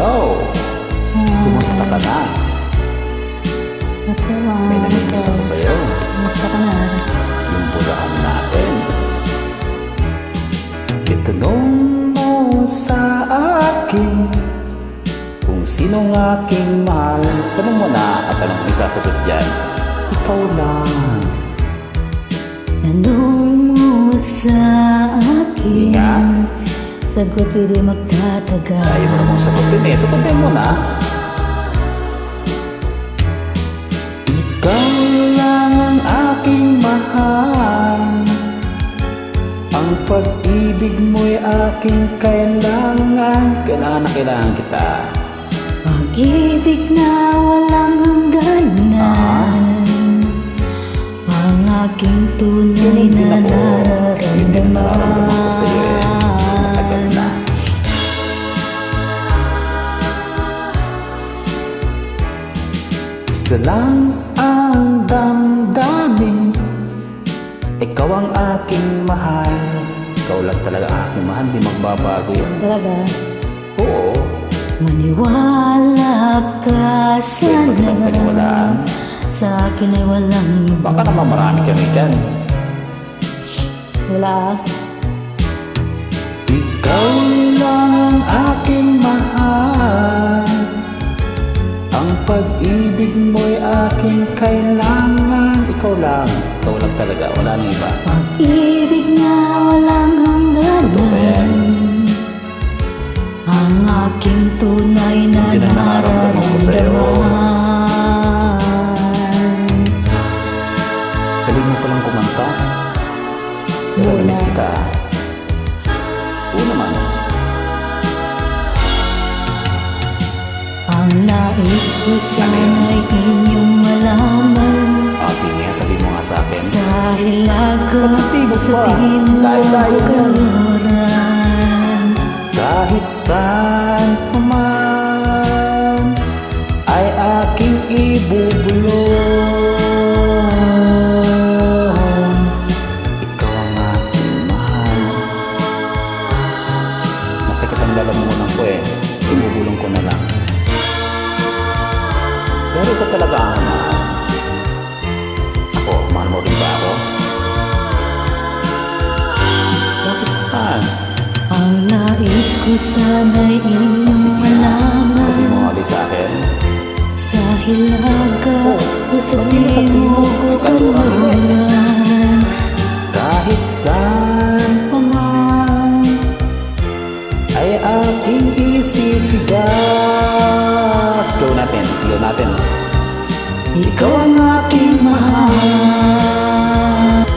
hello! Kumusta ka na? May namimiss ako sa'yo. Kumusta ka na? Yung burahan natin. Itanong mo sa akin kung sinong aking mahal. Tanong mo na at anong isasagot dyan? Ikaw lang. Tanong mo sa akin. Ingat. Sagot hindi magtatagal. Ayaw mo namang sagutin eh. Sagutin mo na. Ikaw lang ang aking mahal. Ang pag-ibig mo'y aking kailangan. Kailangan na kailangan kita. Pag-ibig na walang hangganan. Ang aking tunay Ganun din na ako. Yun din ang nararamdaman ko sa'yo eh. Matagal na. Isa lang ang damdamin. Ikaw ang aking mahal. Ikaw lang talaga ang aking mahal. Di magbabago yun. Talaga? Oo. Maniwala ka Pwede mo bang paniwalaan? sa akin ay walang iba. Baka naman marami kami dyan. Wala. Ikaw lang ang aking mahal. Ang pag-ibig mo'y aking kailangan. Ikaw lang talaga. Wala nang iba. Pag-ibig na walang Totoo ba yan? hangganan. Ang aking tunay na Hindi na nararamdaman ko sa'yo. Galing mo palang kumanta. Pero Wala. namiss kita. Oo naman. Ang nais ko sana'y inyong malaman. Sige nga, sabi mo nga sa akin. Sa hilaga Ba't sa tibok sa pa? timog Layo-layo yan. kaluran. Kahit saan pa man ay aking ibubulong. Ikaw ang aking mahal. Masakit ang lalamunan ko eh. Ibubulong ko na lang. Pero ito talaga ang mahal. Ako, mahal mo rin ba ako? Bakit mahal? Ang nais ko sana'y inyong Sige nga, sabi malaman. mo nga sa akin. Sa hilaga o sa sabi mo sa timog timog, kaluran. kaluran. Kahit saan pa man ay aking isisigaw. Sigaw natin. Ikaw ang aking